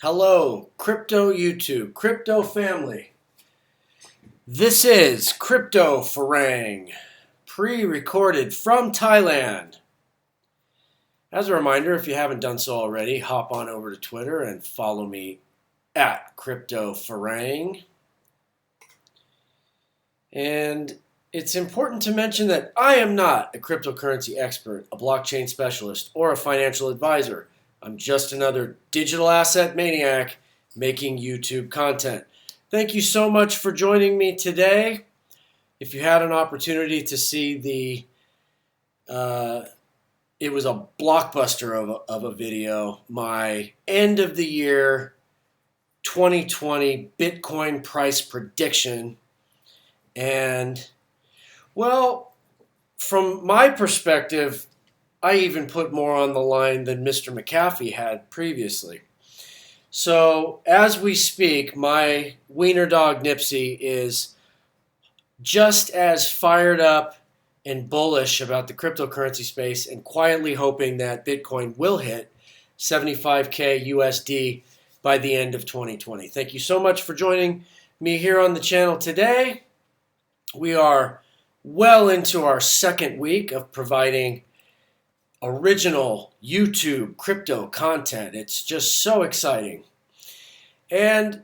Hello, crypto YouTube, crypto family. This is Crypto Farang, pre-recorded from Thailand. As a reminder, if you haven't done so already, hop on over to Twitter and follow me at Crypto Farang. And it's important to mention that I am not a cryptocurrency expert, a blockchain specialist, or a financial advisor. I'm just another digital asset maniac making YouTube content. Thank you so much for joining me today. If you had an opportunity to see it was a blockbuster of a video, my end of the year 2020 Bitcoin price prediction. And, well, from my perspective, I even put more on the line than Mr. McAfee had previously. So as we speak, my wiener dog Nipsey is just as fired up and bullish about the cryptocurrency space and quietly hoping that Bitcoin will hit 75K USD by the end of 2020. Thank you so much for joining me here on the channel today. We are well into our second week of providing original YouTube crypto content. It's just so exciting. And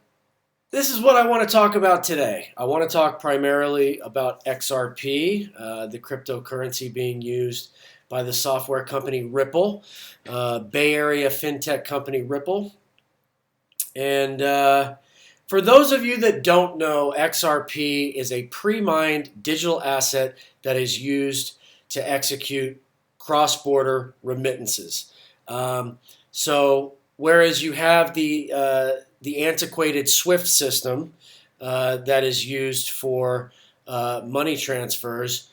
this is what I want to talk about today. I want to talk primarily about XRP, the cryptocurrency being used by the software company Ripple, Bay Area fintech company Ripple. And for those of you that don't know, XRP is a pre-mined digital asset that is used to execute cross-border remittances. So whereas you have the antiquated SWIFT system that is used for money transfers,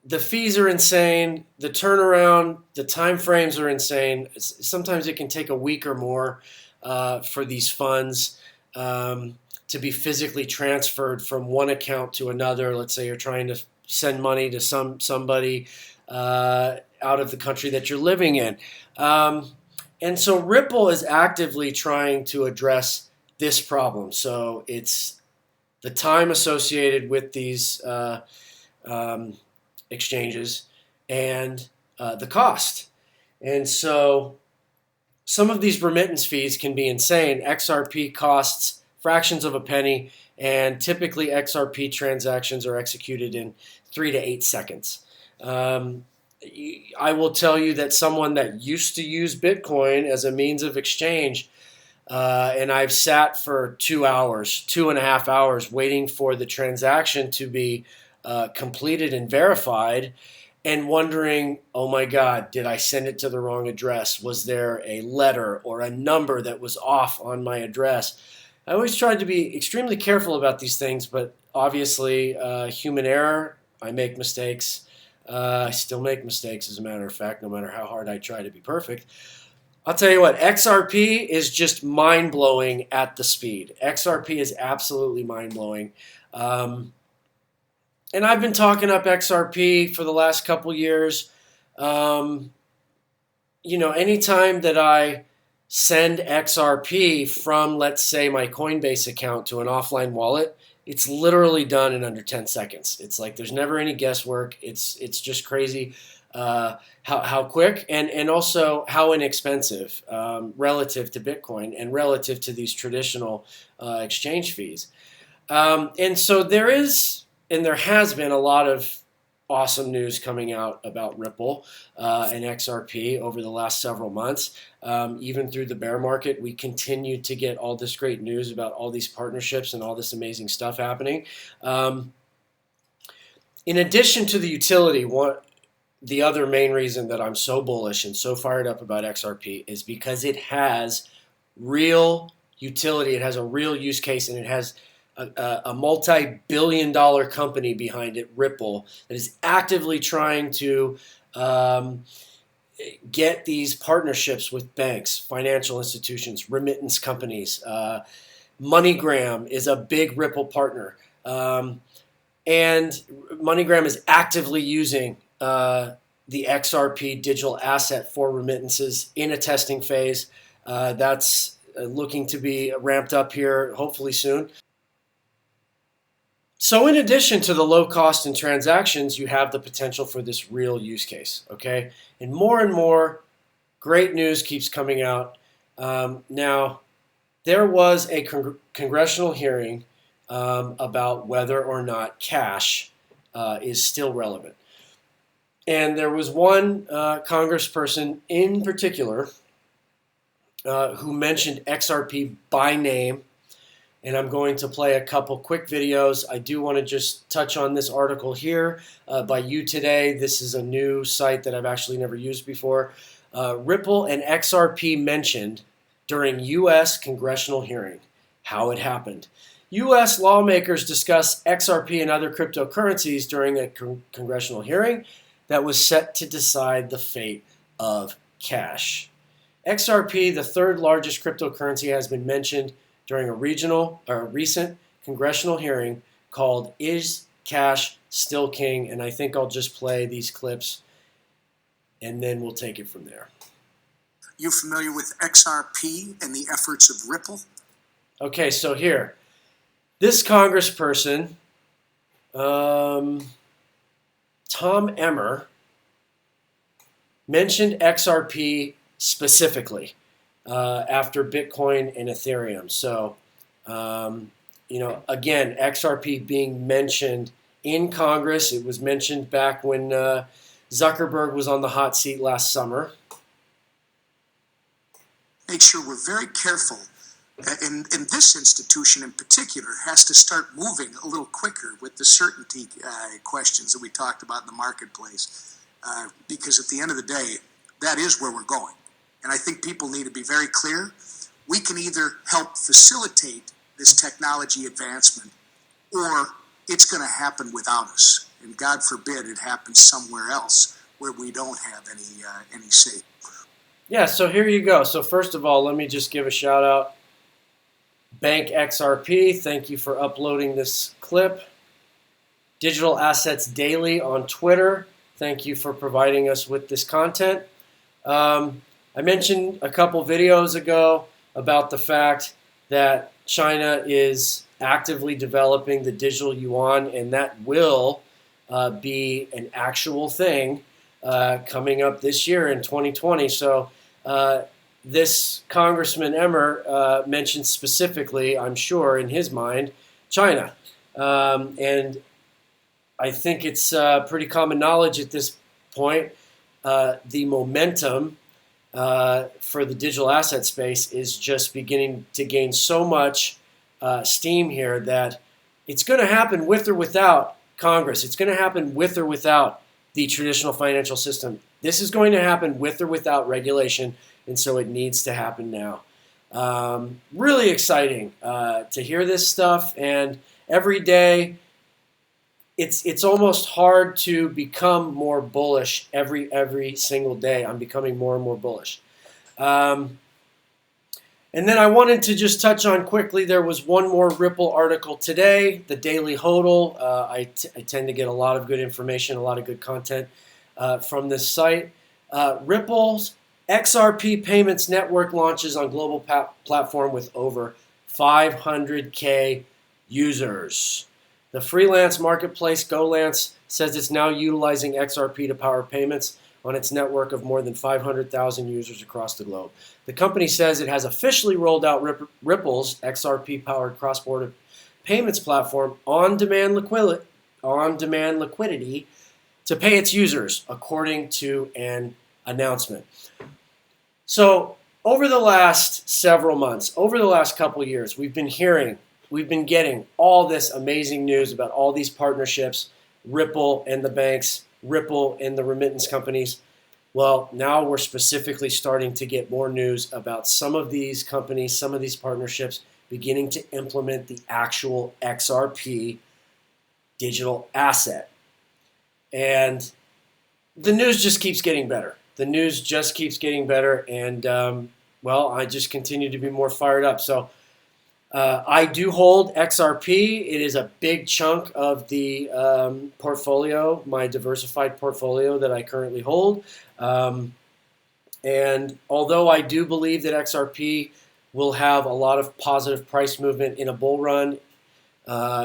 the fees are insane. The turnaround, the time frames are insane. Sometimes it can take a week or more for these funds to be physically transferred from one account to another. Let's say you're trying to send money to somebody out of the country that you're living in. And so Ripple is actively trying to address this problem. So it's the time associated with these exchanges and the cost. And so some of these remittance fees can be insane. XRP costs fractions of a penny, and typically XRP transactions are executed in 3 to 8 seconds. I will tell you that someone that used to use Bitcoin as a means of exchange, and I've sat for 2 hours, 2.5 hours, waiting for the transaction to be completed and verified, and wondering, oh my God, did I send it to the wrong address? Was there a letter or a number that was off on my address? I always tried to be extremely careful about these things, but obviously human error, I make mistakes. I still make mistakes, as a matter of fact, no matter how hard I try to be perfect. I'll tell you what, XRP is just mind-blowing at the speed. XRP is absolutely mind-blowing. And I've been talking up XRP for the last couple years. Anytime that I send XRP from, let's say, my Coinbase account to an offline wallet, it's literally done in under 10 seconds. It's like there's never any guesswork. It's just crazy how quick and also how inexpensive relative to Bitcoin and relative to these traditional exchange fees. And so there is, and there has been, a lot of awesome news coming out about Ripple and XRP over the last several months. Even through the bear market, we continue to get all this great news about all these partnerships and all this amazing stuff happening. In addition to the utility, the other main reason that I'm so bullish and so fired up about XRP is because it has real utility. It has a real use case, and it has a multi-billion-dollar company behind it, Ripple, that is actively trying to get these partnerships with banks, financial institutions, remittance companies. MoneyGram is a big Ripple partner. And MoneyGram is actively using the XRP digital asset for remittances in a testing phase. That's looking to be ramped up here hopefully soon. So in addition to the low cost in transactions, you have the potential for this real use case, okay? And more great news keeps coming out. Now, there was a congressional hearing about whether or not cash is still relevant. And there was one congressperson in particular who mentioned XRP by name. And I'm going to play a couple quick videos. I do want to just touch on this article here by You Today. This is a new site that I've actually never used before. Ripple and XRP mentioned during U.S. congressional hearing. How it happened. U.S. lawmakers discussed XRP and other cryptocurrencies during a congressional hearing that was set to decide the fate of cash. XRP, the third largest cryptocurrency, has been mentioned during a recent congressional hearing called Is Cash Still King? And I think I'll just play these clips and then we'll take it from there. You familiar with XRP and the efforts of Ripple? Okay, so here, this congressperson, Tom Emmer, mentioned XRP specifically after Bitcoin and Ethereum. So, again, XRP being mentioned in Congress. It was mentioned back when Zuckerberg was on the hot seat last summer. Make sure we're very careful. In this institution in particular, has to start moving a little quicker with the certainty questions that we talked about in the marketplace. Because at the end of the day, that is where we're going. And I think people need to be very clear. We can either help facilitate this technology advancement, or it's going to happen without us. And God forbid it happens somewhere else where we don't have any say. Yeah, so here you go. So first of all, let me just give a shout out. Bank XRP, thank you for uploading this clip. Digital Assets Daily on Twitter, thank you for providing us with this content. I mentioned a couple videos ago about the fact that China is actively developing the digital yuan, and that will be an actual thing coming up this year in 2020. So this Congressman Emmer mentioned specifically, I'm sure, in his mind, China. And I think it's pretty common knowledge at this point, the momentum for the digital asset space is just beginning to gain so much steam here that it's going to happen with or without Congress. It's going to happen with or without the traditional financial system. This is going to happen with or without regulation, and so it needs to happen now. Really exciting to hear this stuff, and every day it's almost hard to become more bullish every single day. I'm becoming more and more bullish. And then I wanted to just touch on quickly, there was one more Ripple article today, the Daily Hodl. I tend to get a lot of good information, a lot of good content from this site. Ripple's XRP Payments Network launches on global platform with over 500K users. The freelance marketplace GoLance says it's now utilizing XRP to power payments on its network of more than 500,000 users across the globe. The company says it has officially rolled out Ripple's XRP-powered cross-border payments platform on-demand liquidity to pay its users, according to an announcement. So over the last several months, over the last couple of years, we've been getting all this amazing news about all these partnerships, Ripple and the banks, Ripple and the remittance companies. Well, now we're specifically starting to get more news about some of these companies, some of these partnerships beginning to implement the actual XRP digital asset. And the news just keeps getting better. The news just keeps getting better, and I just continue to be more fired up. So I do hold XRP. It is a big chunk of the portfolio, my diversified portfolio that I currently hold. And although I do believe that XRP we'll have a lot of positive price movement in a bull run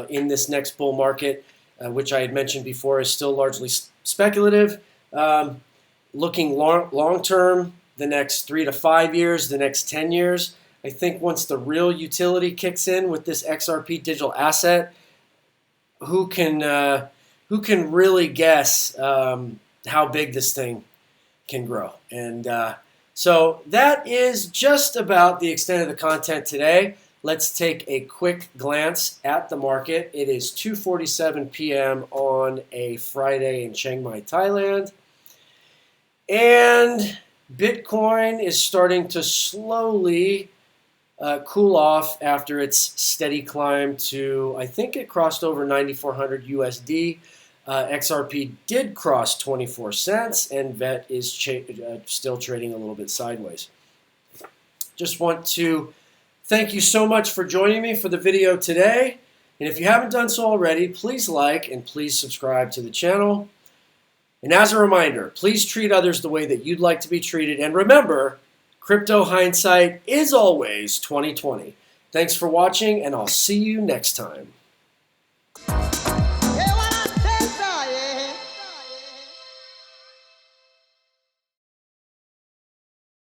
in this next bull market, which I had mentioned before is still largely speculative. Looking long term, the next 3 to 5 years, the next 10 years, I think once the real utility kicks in with this XRP digital asset, who can really guess how big this thing can grow? And so that is just about the extent of the content today. Let's take a quick glance at the market. It is 2:47 p.m. on a Friday in Chiang Mai, Thailand. And Bitcoin is starting to slowly cool off after its steady climb to, I think it crossed over 9,400 USD. XRP did cross 24 cents, and VET is still trading a little bit sideways. Just want to thank you so much for joining me for the video today. And if you haven't done so already, please like and please subscribe to the channel. And as a reminder, please treat others the way that you'd like to be treated. And remember, crypto hindsight is always 20/20. Thanks for watching, and I'll see you next time.